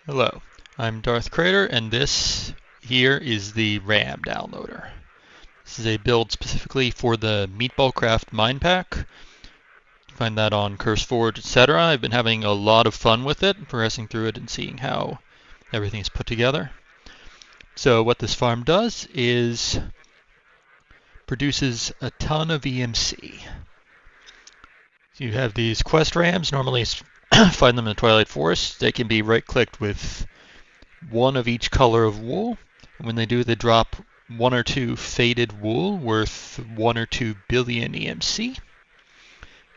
Hello, I'm Darth Crater, and this here is the RAM downloader. This is a build specifically for the MeatballCraft Mine Pack. You find that on CurseForge, etc. I've been having a lot of fun with it, progressing through it and seeing how everything is put together. So what this farm does is produces a ton of EMC. So you have these quest rams, normally find them in the Twilight Forest. They can be right-clicked with one of each color of wool. And when they do, they drop one or two faded wool worth 1 or 2 billion EMC.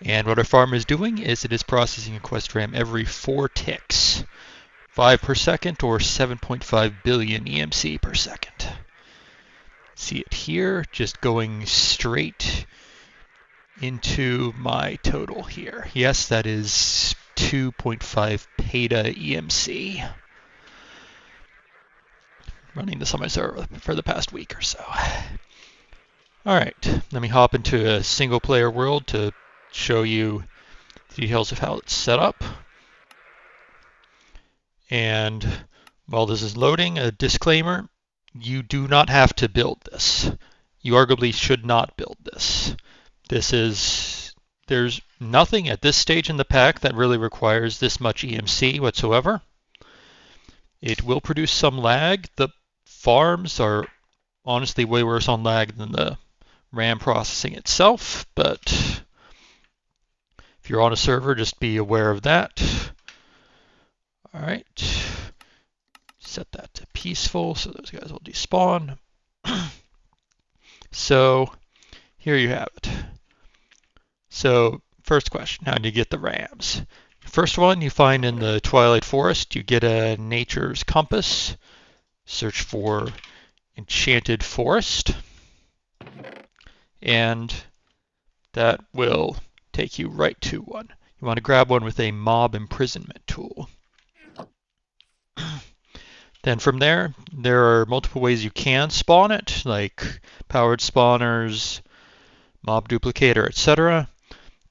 And what our farm is doing is it is processing a quest ram every 4 ticks, 5 per second or 7.5 billion EMC per second. See it here, just going straight into my total here. Yes, that is 2.5 peta EMC. Running this on my server for the past week or so. Alright, let me hop into a single player world to show you the details of how it's set up. And while this is loading, a disclaimer, you do not have to build this. You arguably should not build this. There's nothing at this stage in the pack that really requires this much EMC whatsoever. It will produce some lag. The farms are honestly way worse on lag than the RAM processing itself, but if you're on a server, just be aware of that. All right, set that to peaceful so those guys will despawn. So here you have it. So first question, how do you get the rams? First one you find in the Twilight Forest. You get a nature's compass. Search for enchanted forest. And that will take you right to one. You want to grab one with a mob imprisonment tool. Then from there are multiple ways you can spawn it, like powered spawners, mob duplicator, etc.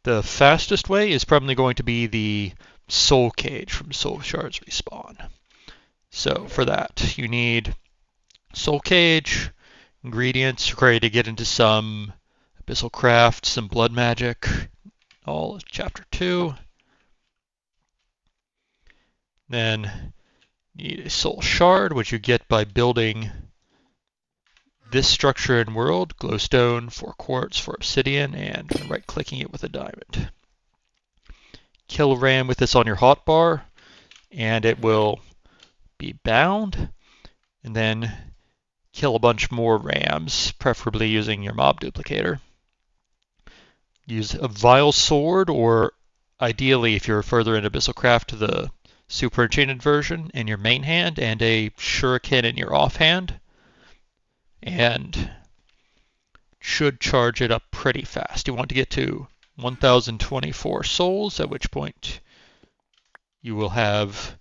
The fastest way is probably going to be the soul cage from Soul Shards Respawn. So for that, you need soul cage, ingredients required to get into some abyssal craft, some blood magic, all of chapter 2. Then you need a soul shard, which you get by building this structure in world, glowstone, 4 quartz, 4 obsidian, and right-clicking it with a diamond. Kill a ram with this on your hotbar, and it will be bound, and then kill a bunch more rams, preferably using your mob duplicator. Use a vile sword, or ideally, if you're further in abyssal craft, the super enchanted version in your main hand, and a shuriken in your offhand, and should charge it up pretty fast. You want to get to 1024 souls, at which point you will have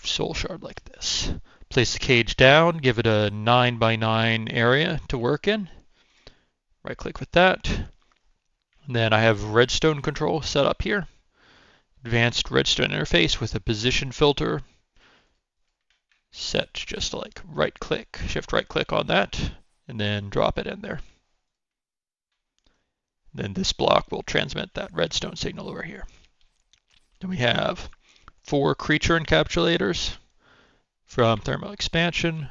soul shard like this. Place the cage down, give it a 9x9 area to work in. Right click with that. And then I have redstone control set up here. Advanced redstone interface with a position filter set just like right click, shift right click on that, and then drop it in there. Then this block will transmit that redstone signal over here. Then we have 4 creature encapsulators from thermal expansion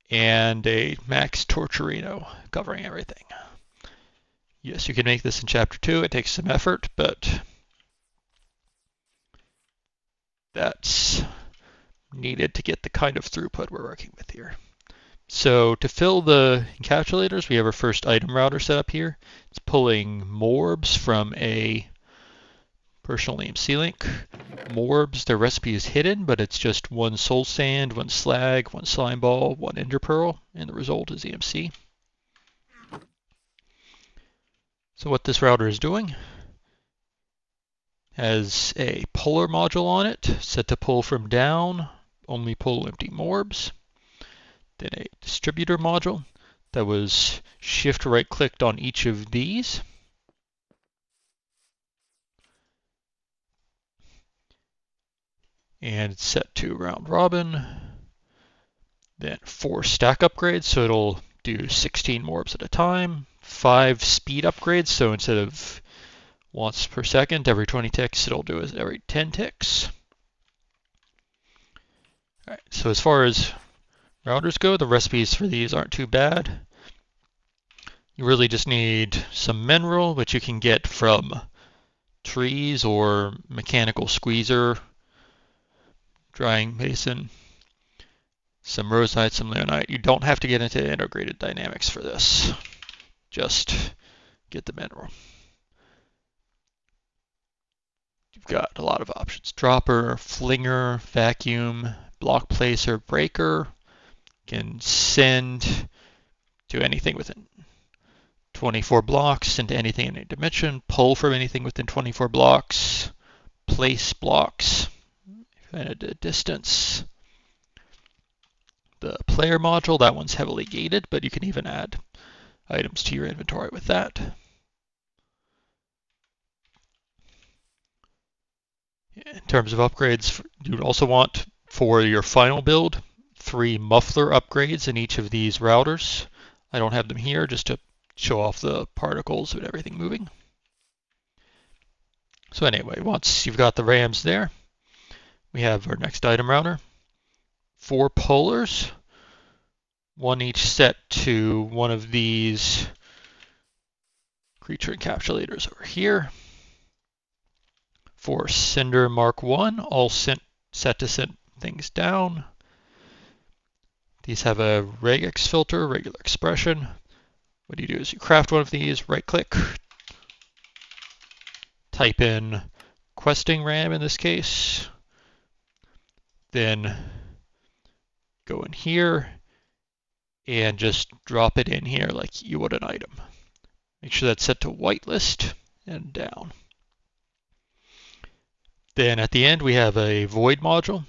and a max torturino covering everything. Yes, you can make this in chapter 2. It takes some effort, but that's needed to get the kind of throughput we're working with here. So to fill the encapsulators, we have our first item router set up here. It's pulling morbs from a personal EMC link. Morbs, their recipe is hidden, but it's just 1 soul sand, 1 slag, 1 slime ball, 1 ender pearl, and the result is EMC. So what this router is doing has a puller module on it, set to pull from down, only pull empty morbs. Then a distributor module that was shift right clicked on each of these. and it's set to round robin. Then 4 stack upgrades, so it'll do 16 morbs at a time. 5 speed upgrades, so instead of once per second, every 20 ticks, it'll do it every 10 ticks. All right, so as far as routers go, the recipes for these aren't too bad. You really just need some mineral, which you can get from trees or mechanical squeezer, drying mason, some roseite, some leonite. You don't have to get into integrated dynamics for this. Just get the mineral. You've got a lot of options. Dropper, flinger, vacuum, block placer, breaker. You can send to anything within 24 blocks, into anything in any dimension, pull from anything within 24 blocks, place blocks at a distance. The player module, that one's heavily gated, but you can even add items to your inventory with that. In terms of upgrades, you'd also want for your final build 3 muffler upgrades in each of these routers. I don't have them here just to show off the particles and everything moving. So anyway, once you've got the RAMs there, we have our next item router. 4 polars, one each set to one of these creature encapsulators over here. 4 Cinder Mark 1, all set to send things down. These have a regex filter, regular expression. What you do is you craft one of these, right click, type in questing RAM in this case, then go in here and just drop it in here like you would an item. Make sure that's set to whitelist and down. Then at the end we have a void module.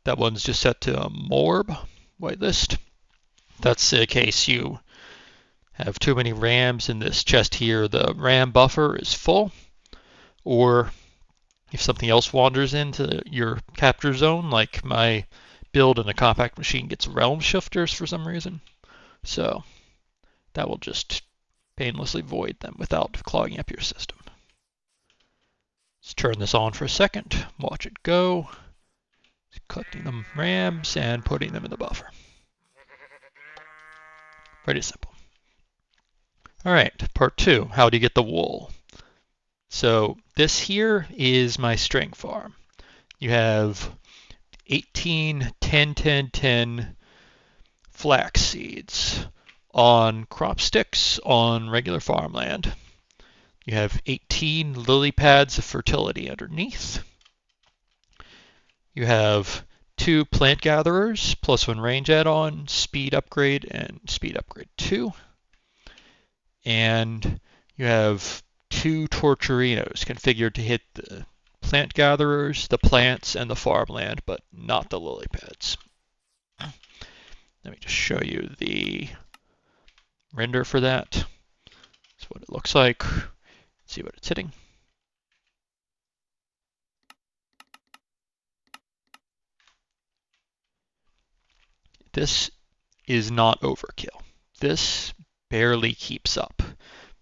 That one's just set to morb, whitelist. That's in case you have too many RAMs in this chest here, the RAM buffer is full, or if something else wanders into your capture zone, like my build in a compact machine gets realm shifters for some reason. So that will just painlessly void them without clogging up your system. Let's turn this on for a second, watch it go, collecting the RAMs and putting them in the buffer. Pretty simple. All right, part 2, how do you get the wool? So this here is my string farm. You have 18 10 10 10 flax seeds on crop sticks on regular farmland. You have 18 lily pads of fertility underneath. You have 2 plant gatherers, +1 range add-on, speed upgrade, and speed upgrade 2. And you have 2 torturinos configured to hit the plant gatherers, the plants, and the farmland, but not the lily pads. Let me just show you the render for that. That's what it looks like. Let's see what it's hitting. This is not overkill. This barely keeps up.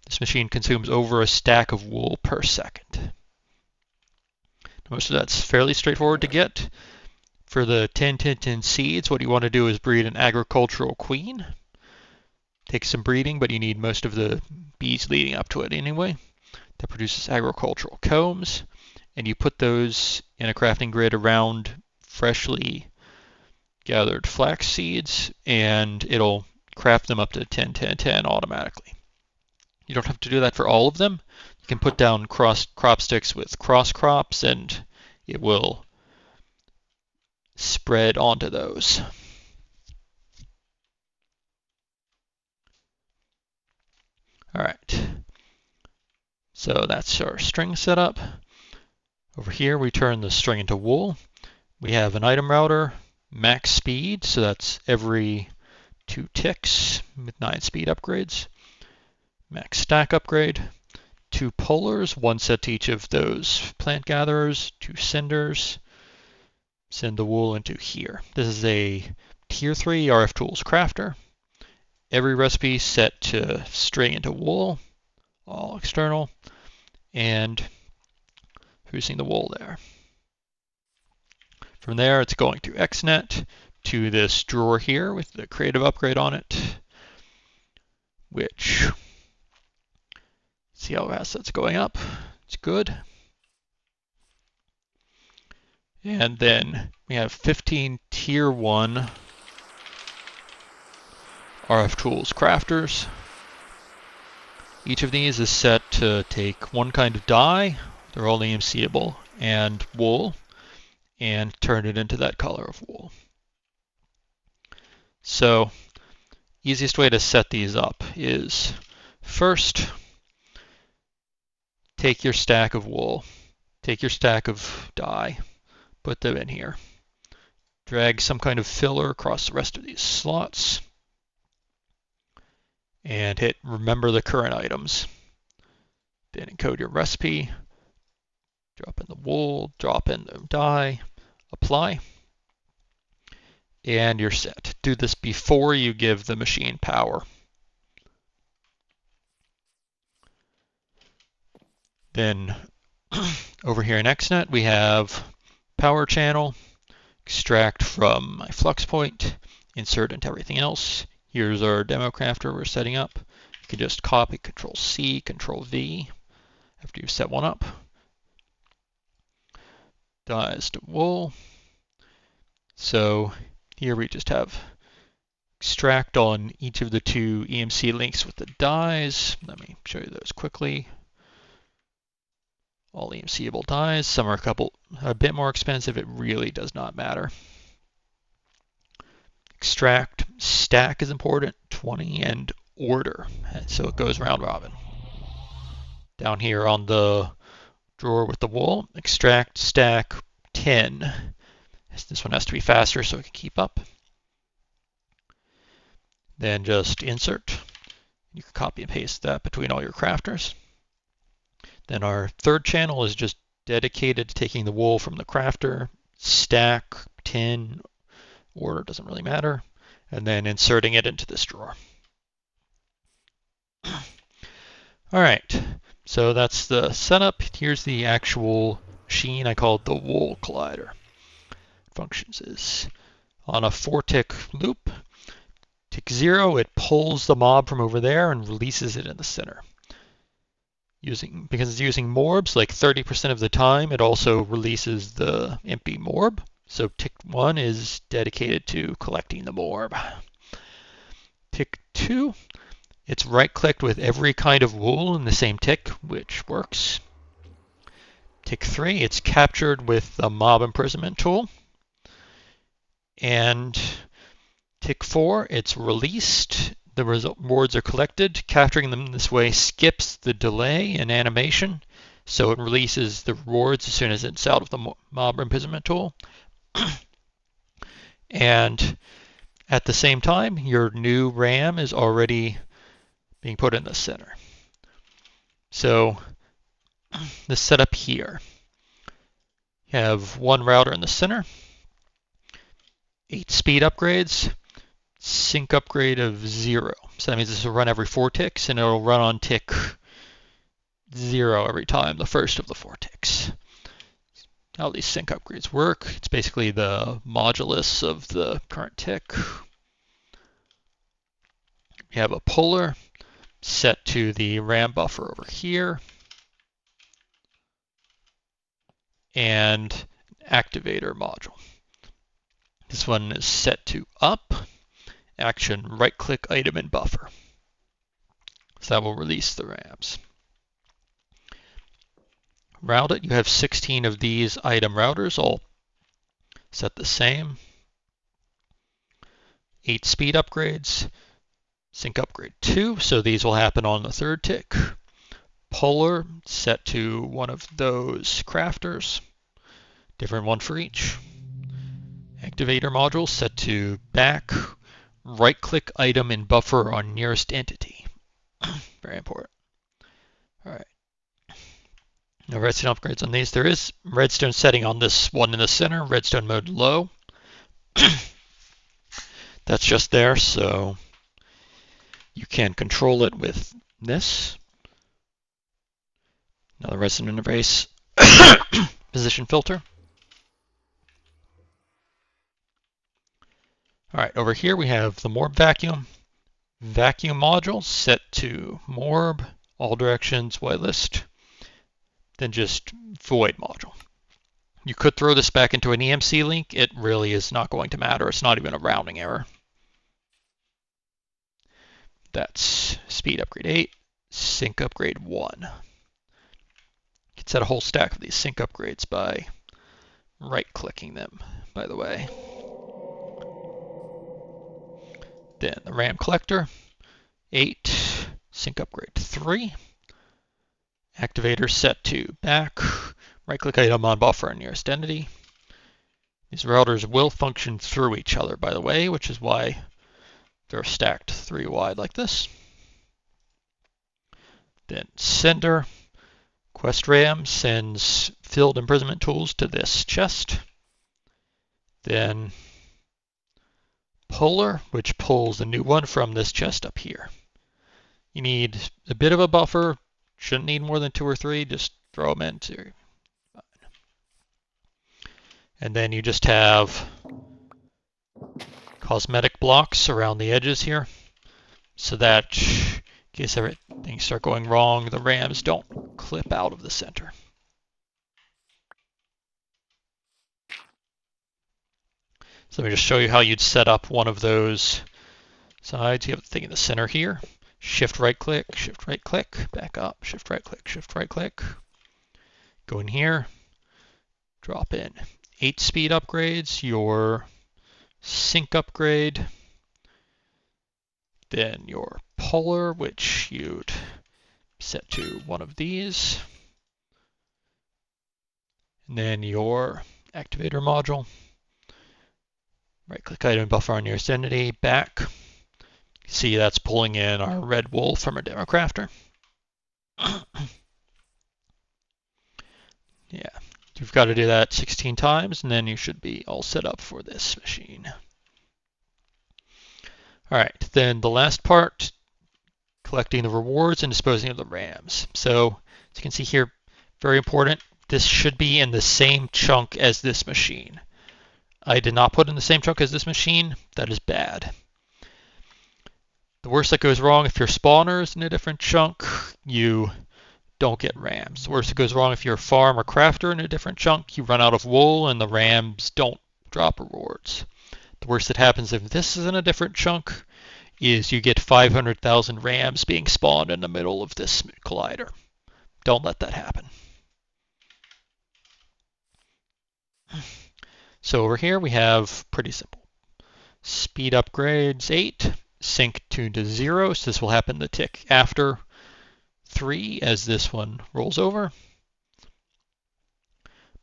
This machine consumes over a stack of wool per second. Most of that's fairly straightforward to get. For the 10-10-10 seeds, what you want to do is breed an agricultural queen. Takes some breeding, but you need most of the bees leading up to it anyway. That produces agricultural combs, and you put those in a crafting grid around freshly gathered flax seeds, and it'll craft them up to 10-10-10 automatically. You don't have to do that for all of them. You can put down crop sticks with cross crops, and it will spread onto those. All right, so that's our string setup. Over here, we turn the string into wool. We have an item router, max speed, so that's every 2 ticks with 9 speed upgrades. Max stack upgrade, 2 polars, 1 set to each of those plant gatherers, 2 cinders, send the wool into here. This is a Tier 3 RF Tools crafter. Every recipe set to string into wool, all external, and producing the wool there. From there, it's going to XNet to this drawer here with the creative upgrade on it, which, see how fast that's going up. It's good. And then we have 15 Tier 1 RF Tools crafters. Each of these is set to take one kind of dye, they're all EMCable, and wool, and turn it into that color of wool. So, easiest way to set these up is first, take your stack of wool, take your stack of dye, put them in here. Drag some kind of filler across the rest of these slots, and hit remember the current items. Then encode your recipe, drop in the wool, drop in the dye, apply, and you're set. Do this before you give the machine power. Then over here in XNet we have power channel, extract from my flux point, insert into everything else. Here's our demo crafter we're setting up. You can just copy, Control C, Control V after you've set one up. Dyes to wool. So here we just have extract on each of the two EMC links with the dyes. Let me show you those quickly. All EMCable dyes. Some are a bit more expensive. It really does not matter. Extract, stack is important, 20, and order. So it goes round robin. Down here on the drawer with the wool, extract, stack, 10. This one has to be faster so it can keep up. Then just insert. You can copy and paste that between all your crafters. Then our third channel is just dedicated to taking the wool from the crafter, stack, 10, order, doesn't really matter, and then inserting it into this drawer. All right, so that's the setup. Here's the actual machine. I call it the wool collider. Functions is on a 4-tick loop. Tick 0, it pulls the mob from over there and releases it in the center. Because it's using morbs, like 30% of the time, it also releases the empty morb. So tick 1 is dedicated to collecting the morb. Tick 2, it's right-clicked with every kind of wool in the same tick, which works. Tick 3, it's captured with the mob imprisonment tool. And tick 4, it's released. The rewards are collected. Capturing them this way skips the delay in animation, so it releases the rewards as soon as it's out of the mob imprisonment tool. And at the same time, your new RAM is already being put in the center. So the setup here. You have one router in the center, 8 speed upgrades, sync upgrade of 0. So that means this will run every 4 ticks, and it'll run on tick 0 every time, the first of the 4 ticks. How these sync upgrades work, it's basically the modulus of the current tick. You have a puller set to the RAM buffer over here, and an activator module. This one is set to up. Action, right-click item in buffer. So that will release the RAMs. Route it. You have 16 of these item routers, all set the same. 8 speed upgrades. Sync upgrade 2, so these will happen on the 3rd tick. Puller set to one of those crafters. Different one for each. Activator module set to back. Right-click item in buffer on nearest entity. Very important. All right. No redstone upgrades on these. There is redstone setting on this one in the center, redstone mode low. That's just there, so you can control it with this. Another redstone interface. Position filter. All right, over here we have the Morb vacuum. Vacuum module set to Morb, all directions, whitelist. Then just void module. You could throw this back into an EMC link. It really is not going to matter. It's not even a rounding error. That's speed upgrade 8, sync upgrade 1. You can set a whole stack of these sync upgrades by right-clicking them, by the way. Then the RAM collector, 8, sync upgrade 3. Activator set to back. Right-click item on buffer and nearest entity. These routers will function through each other, by the way, which is why they're stacked 3 wide like this. Then sender. Quest RAM sends filled imprisonment tools to this chest. Then puller, which pulls a new one from this chest up here. You need a bit of a buffer. Shouldn't need more than 2 or 3. Just throw them into. And then you just have cosmetic blocks around the edges here, so that in case things start going wrong, the RAMs don't clip out of the center. So let me just show you how you'd set up one of those sides. You have the thing in the center here. Shift right click, back up, shift right click. Go in here, drop in 8 speed upgrades, your sync upgrade, then your puller, which you'd set to one of these, and then your activator module. Right-click item buffer on nearest entity, back. See, that's pulling in our red wool from our demo crafter. Yeah, you've got to do that 16 times, and then you should be all set up for this machine. All right, then the last part, collecting the rewards and disposing of the RAMs. So, as you can see here, very important, this should be in the same chunk as this machine. I did not put in the same chunk as this machine. That is bad. The worst that goes wrong, if your spawner is in a different chunk, you don't get RAMs. The worst that goes wrong, if your farm or crafter in a different chunk, you run out of wool and the RAMs don't drop rewards. The worst that happens if this is in a different chunk is you get 500,000 RAMs being spawned in the middle of this collider. Don't let that happen. So over here we have pretty simple. Speed upgrades 8, sync tuned to 0, so this will happen the tick after 3 as this one rolls over.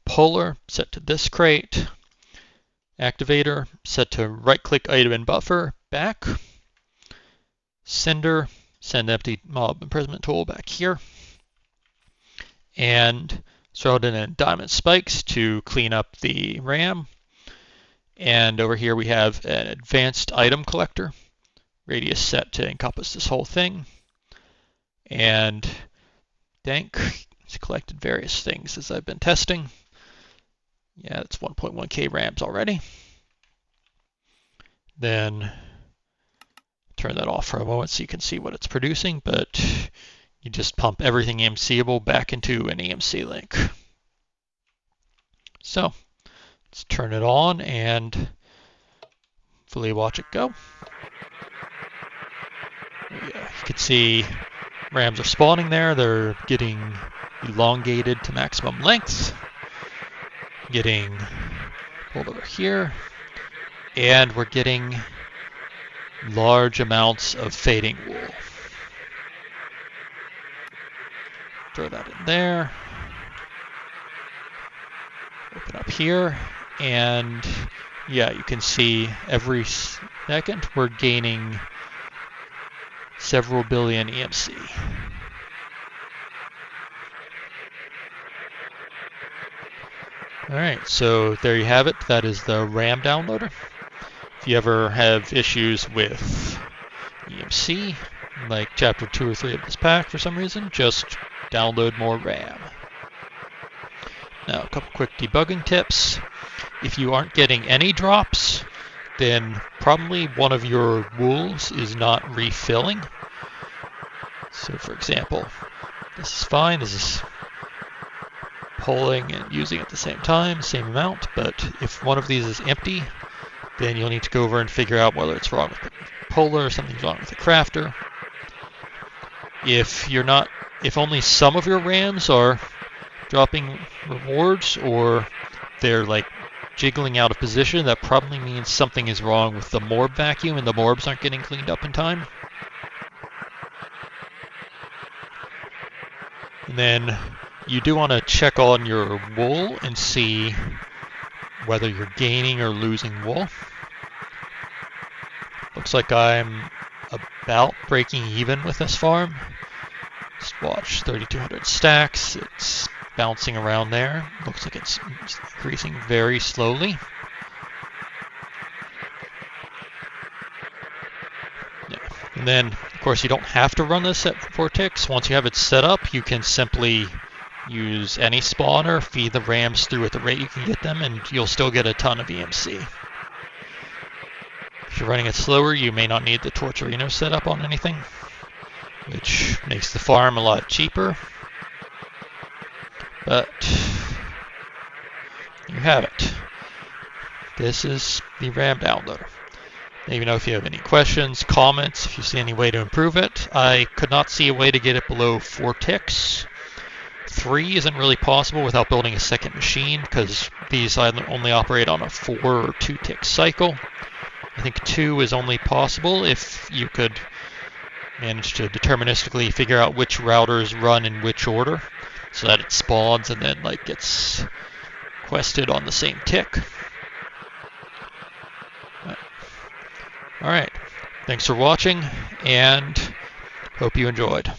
Puller set to this crate. Activator set to right-click item and buffer, back. Sender, send empty mob imprisonment tool back here. And throw it in diamond spikes to clean up the RAM. And over here we have an advanced item collector. Radius set to encompass this whole thing. And Dank has collected various things as I've been testing. Yeah, it's 1.1K RAMs already. Then turn that off for a moment so you can see what it's producing, but you just pump everything EMCable back into an EMC link. So let's turn it on and hopefully watch it go. Yeah, you can see RAMs are spawning there. They're getting elongated to maximum length. Getting pulled over here. And we're getting large amounts of fading wool. Throw that in there. Open up here. And yeah, you can see every second we're gaining several billion EMC. Alright, so there you have it. That is the RAM downloader. If you ever have issues with EMC, like chapter 2 or 3 of this pack for some reason, just download more RAM. Now, a couple quick debugging tips. If you aren't getting any drops, then probably one of your wools is not refilling. So for example, this is fine. This is pulling and using at the same time, same amount, but if one of these is empty, then you'll need to go over and figure out whether it's wrong with the puller or something's wrong with the crafter. If only some of your rams are dropping rewards or they're like jiggling out of position, that probably means something is wrong with the morb vacuum and the morbs aren't getting cleaned up in time. And then you do want to check on your wool and see whether you're gaining or losing wool. Looks like I'm about breaking even with this farm. Just watch 3,200 stacks. It's bouncing around there. Looks like it's increasing very slowly. Yeah. And then, of course, you don't have to run this at 4 ticks. Once you have it set up, you can simply use any spawner, feed the rams through at the rate you can get them, and you'll still get a ton of EMC. If you're running it slower, you may not need the Torturino set up on anything, which makes the farm a lot cheaper. But you have it. This is the RAM downloader. Let me know if you have any questions, comments, if you see any way to improve it. I could not see a way to get it below 4 ticks. 3 isn't really possible without building a second machine because these only operate on a 4 or 2 tick cycle. I think 2 is only possible if you could manage to deterministically figure out which routers run in which order so that it spawns and then like gets quested on the same tick. Alright, thanks for watching and hope you enjoyed.